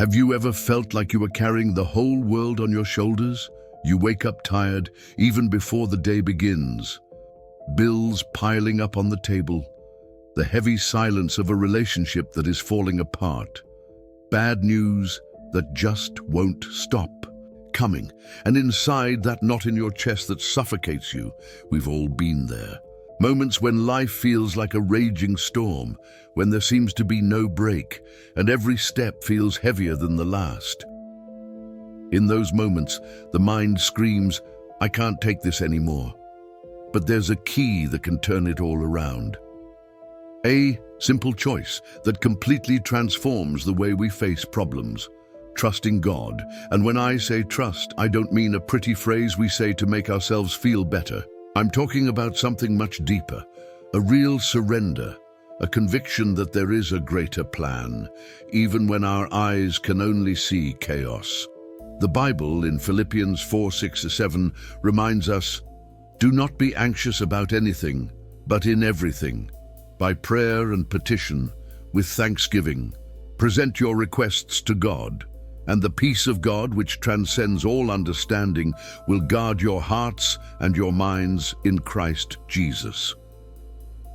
Have you ever felt like you were carrying the whole world on your shoulders? You wake up tired, even before the day begins. Bills piling up on the table. The heavy silence of a relationship that is falling apart. Bad news that just won't stop coming. And inside, that knot in your chest that suffocates you. We've all been there. Moments when life feels like a raging storm, when there seems to be no break, and every step feels heavier than the last. In those moments, the mind screams, "I can't take this anymore." But there's a key that can turn it all around. A simple choice that completely transforms the way we face problems. Trusting God. And when I say trust, I don't mean a pretty phrase we say to make ourselves feel better. I'm talking about something much deeper, a real surrender, a conviction that there is a greater plan, even when our eyes can only see chaos. The Bible in Philippians 4:6-7 reminds us, "Do not be anxious about anything, but in everything, by prayer and petition, with thanksgiving, present your requests to God, and the peace of God, which transcends all understanding, will guard your hearts and your minds in Christ Jesus."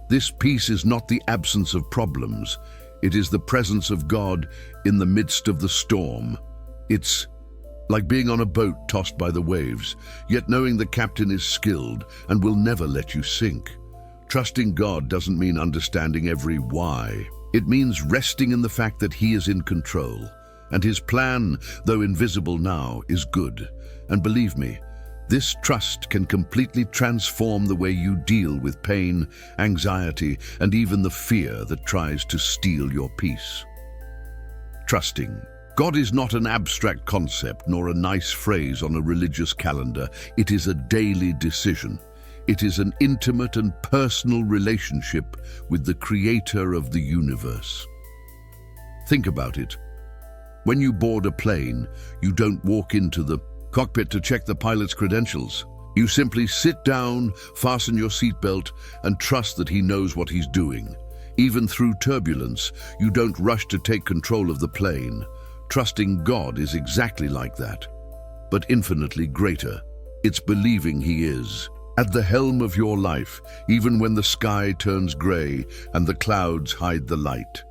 This peace is not the absence of problems. It is the presence of God in the midst of the storm. It's like being on a boat tossed by the waves, yet knowing the captain is skilled and will never let you sink. Trusting God doesn't mean understanding every why. It means resting in the fact that He is in control. And His plan, though invisible now, is good. And believe me, this trust can completely transform the way you deal with pain, anxiety, and even the fear that tries to steal your peace. Trusting. God is not an abstract concept nor a nice phrase on a religious calendar. It is a daily decision. It is an intimate and personal relationship with the Creator of the universe. Think about it. When you board a plane, you don't walk into the cockpit to check the pilot's credentials. You simply sit down, fasten your seatbelt, and trust that he knows what he's doing. Even through turbulence, you don't rush to take control of the plane. Trusting God is exactly like that, but infinitely greater. It's believing He is at the helm of your life, even when the sky turns gray and the clouds hide the light.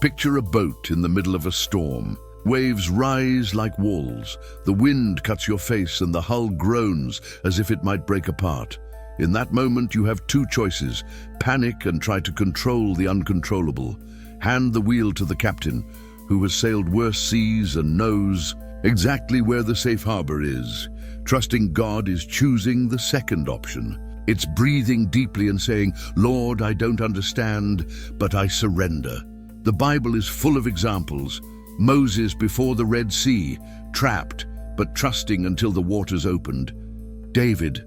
Picture a boat in the middle of a storm. Waves rise like walls, the wind cuts your face, and the hull groans as if it might break apart. In that moment, you have two choices: panic and try to control the uncontrollable. Hand the wheel to the captain, who has sailed worse seas and knows exactly where the safe harbor is. Trusting God is choosing the second option. It's breathing deeply and saying, "Lord, I don't understand, but I surrender." The Bible is full of examples. Moses before the Red Sea, trapped, but trusting until the waters opened. David,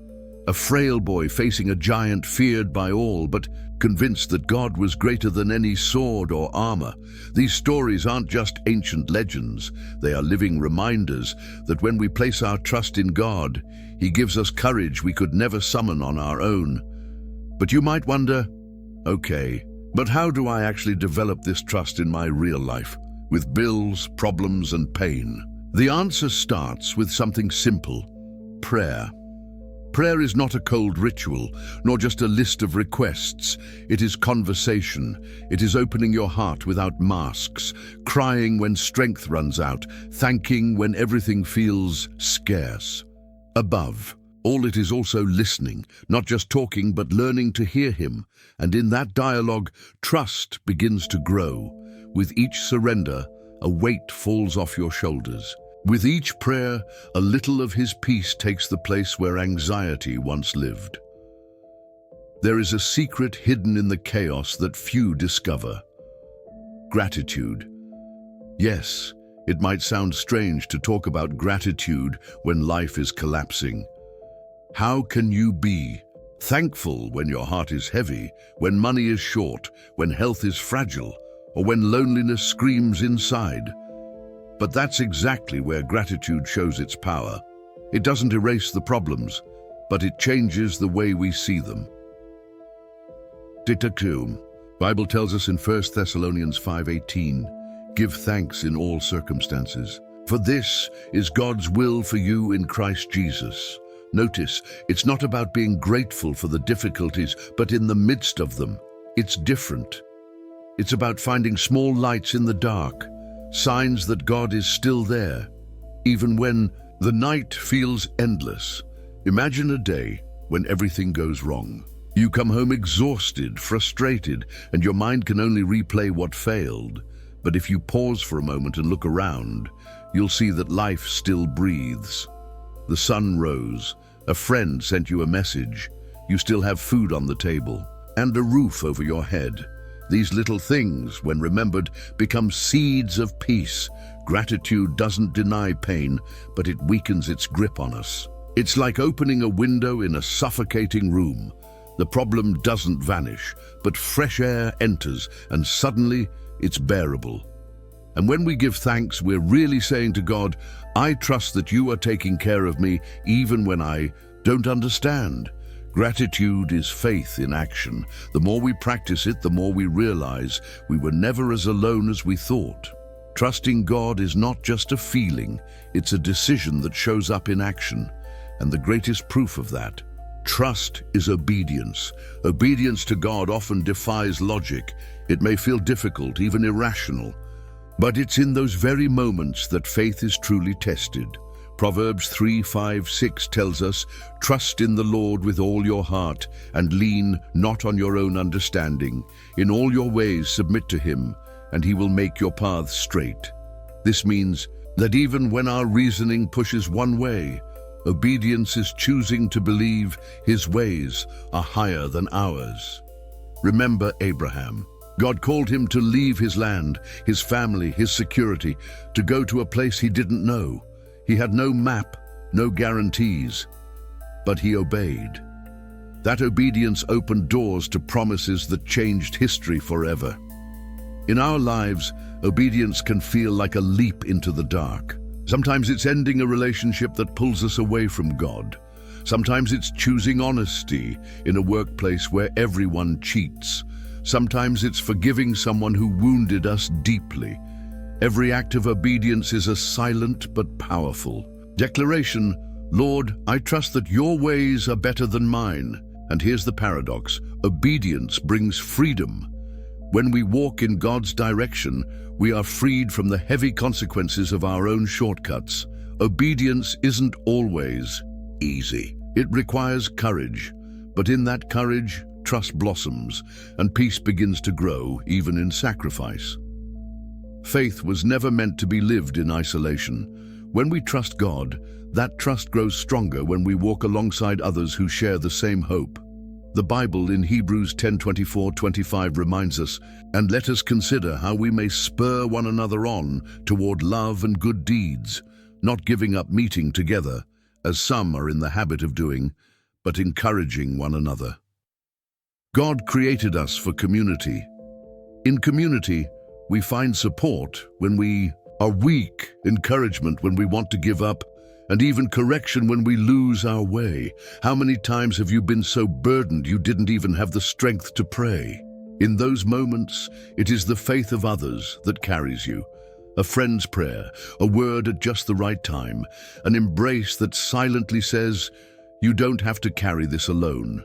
a frail boy facing a giant feared by all, but convinced that God was greater than any sword or armor. These stories aren't just ancient legends. They are living reminders that when we place our trust in God, He gives us courage we could never summon on our own. But you might wonder, okay, but how do I actually develop this trust in my real life, with bills, problems, and pain? The answer starts with something simple: prayer. Prayer is not a cold ritual, nor just a list of requests. It is conversation. It is opening your heart without masks, crying when strength runs out, thanking when everything feels scarce. Above all, it is also listening, not just talking, but learning to hear Him. And in that dialogue, trust begins to grow. With each surrender, a weight falls off your shoulders. With each prayer, a little of His peace takes the place where anxiety once lived. There is a secret hidden in the chaos that few discover: gratitude. Yes, it might sound strange to talk about gratitude when life is collapsing. How can you be thankful when your heart is heavy, when money is short, when health is fragile, or when loneliness screams inside? But that's exactly where gratitude shows its power. It doesn't erase the problems, but it changes the way we see them. Bible tells us in 1 Thessalonians 5:18, Give thanks in all circumstances, for this is God's will for you in Christ Jesus. Notice, it's not about being grateful for the difficulties, but in the midst of them. It's different. It's about finding small lights in the dark, signs that God is still there, even when the night feels endless. Imagine a day when everything goes wrong. You come home exhausted, frustrated, and your mind can only replay what failed. But if you pause for a moment and look around, you'll see that life still breathes. The sun rose, a friend sent you a message, you still have food on the table, and a roof over your head. These little things, when remembered, become seeds of peace. Gratitude doesn't deny pain, but it weakens its grip on us. It's like opening a window in a suffocating room. The problem doesn't vanish, but fresh air enters, and suddenly it's bearable. And when we give thanks, we're really saying to God, I trust that you are taking care of me even when I don't understand. Gratitude is faith in action. The more we practice it, the more we realize we were never as alone as we thought. Trusting God is not just a feeling, it's a decision that shows up in action. And the greatest proof of that, trust is obedience. Obedience to God often defies logic. It may feel difficult, even irrational. But it's in those very moments that faith is truly tested. Proverbs 3:5-6 tells us, trust in the Lord with all your heart and lean not on your own understanding. In all your ways submit to him, and he will make your paths straight. This means that even when our reasoning pushes one way, obedience is choosing to believe his ways are higher than ours. Remember Abraham. God called him to leave his land, his family, his security, to go to a place he didn't know. He had no map, no guarantees, but he obeyed. That obedience opened doors to promises that changed history forever. In our lives, obedience can feel like a leap into the dark. Sometimes it's ending a relationship that pulls us away from God. Sometimes it's choosing honesty in a workplace where everyone cheats. Sometimes it's forgiving someone who wounded us deeply. Every act of obedience is a silent but powerful declaration. Lord, I trust that your ways are better than mine. And here's the paradox. Obedience brings freedom. When we walk in God's direction, we are freed from the heavy consequences of our own shortcuts. Obedience isn't always easy. It requires courage. But in that courage, trust blossoms, and peace begins to grow, even in sacrifice. Faith was never meant to be lived in isolation. When we trust God, that trust grows stronger when we walk alongside others who share the same hope. The Bible in Hebrews 10:24-25 reminds us, and let us consider how we may spur one another on toward love and good deeds, not giving up meeting together, as some are in the habit of doing, but encouraging one another. God created us for community. In community, we find support when we are weak, encouragement when we want to give up, and even correction when we lose our way. How many times have you been so burdened you didn't even have the strength to pray? In those moments, it is the faith of others that carries you. A friend's prayer, a word at just the right time, an embrace that silently says, you don't have to carry this alone.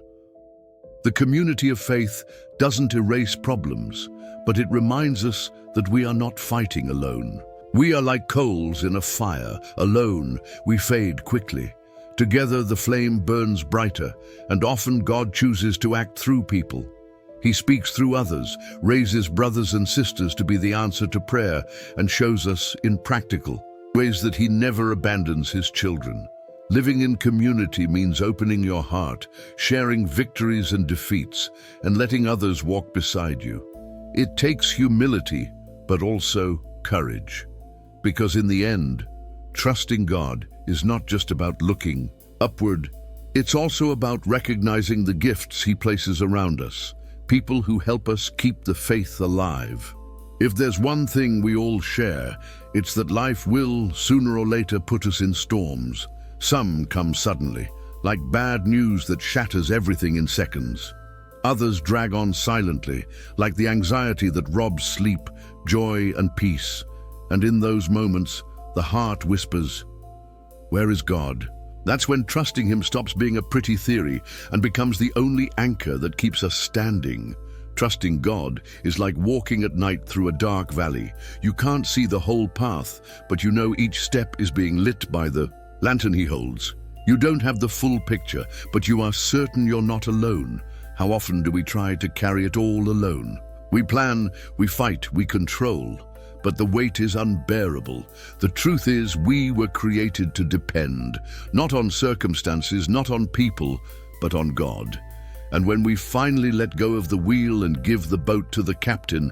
The community of faith doesn't erase problems, but it reminds us that we are not fighting alone. We are like coals in a fire. Alone, we fade quickly. Together, the flame burns brighter, and often God chooses to act through people. He speaks through others, raises brothers and sisters to be the answer to prayer, and shows us in practical ways that he never abandons his children. Living in community means opening your heart, sharing victories and defeats, and letting others walk beside you. It takes humility, but also courage. Because in the end, trusting God is not just about looking upward, it's also about recognizing the gifts he places around us, people who help us keep the faith alive. If there's one thing we all share, it's that life will, sooner or later, put us in storms. Some come suddenly, like bad news that shatters everything in seconds. Others drag on silently, like the anxiety that robs sleep, joy, and peace. And in those moments, the heart whispers, "Where is God?" That's when trusting Him stops being a pretty theory and becomes the only anchor that keeps us standing. Trusting God is like walking at night through a dark valley. You can't see the whole path, but you know each step is being lit by the lantern He holds. You don't have the full picture, but you are certain you're not alone. How often do we try to carry it all alone? We plan, we fight, we control, but the weight is unbearable. The truth is, we were created to depend, not on circumstances, not on people, but on God. And when we finally let go of the wheel and give the boat to the captain,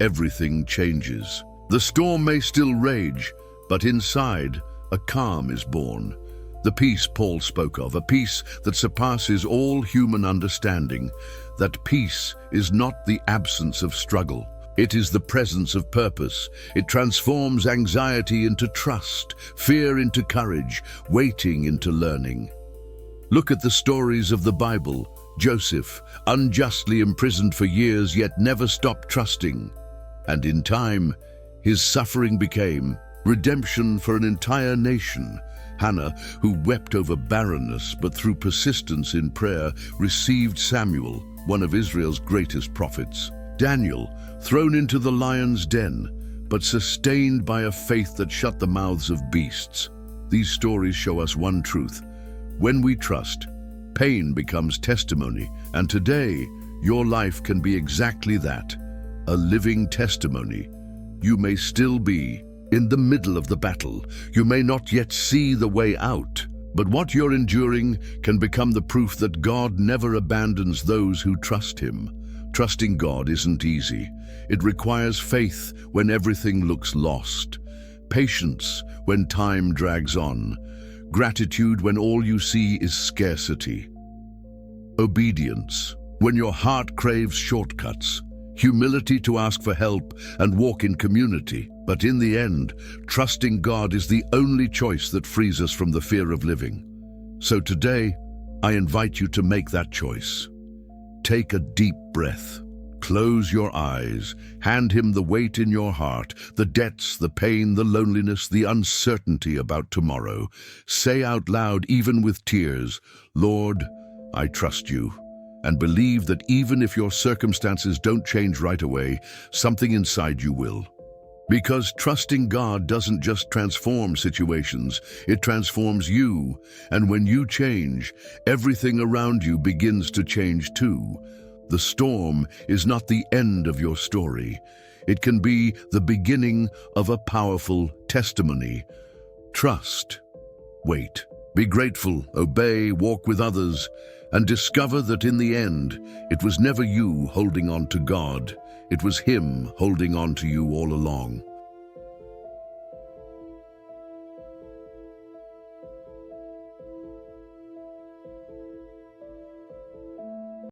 everything changes. The storm may still rage, but inside, a calm is born. The peace Paul spoke of, a peace that surpasses all human understanding. That peace is not the absence of struggle. It is the presence of purpose. It transforms anxiety into trust, fear into courage, waiting into learning. Look at the stories of the Bible. Joseph, unjustly imprisoned for years, yet never stopped trusting. And in time, his suffering became redemption for an entire nation. Hannah, who wept over barrenness, but through persistence in prayer, received Samuel, one of Israel's greatest prophets. Daniel, thrown into the lion's den, but sustained by a faith that shut the mouths of beasts. These stories show us one truth. When we trust, pain becomes testimony, and today, your life can be exactly that, a living testimony. You may still be in the middle of the battle. You may not yet see the way out, but what you're enduring can become the proof that God never abandons those who trust Him. Trusting God isn't easy. It requires faith when everything looks lost, patience when time drags on, gratitude when all you see is scarcity, obedience when your heart craves shortcuts, humility to ask for help and walk in community. But in the end, trusting God is the only choice that frees us from the fear of living. So today, I invite you to make that choice. Take a deep breath. Close your eyes. Hand Him the weight in your heart, the debts, the pain, the loneliness, the uncertainty about tomorrow. Say out loud, even with tears, "Lord, I trust You," and believe that even if your circumstances don't change right away, something inside you will. Because trusting God doesn't just transform situations, it transforms you. And when you change, everything around you begins to change too. The storm is not the end of your story. It can be the beginning of a powerful testimony. Trust. Wait. Be grateful, obey, walk with others, and discover that in the end, it was never you holding on to God. It was Him holding on to you all along.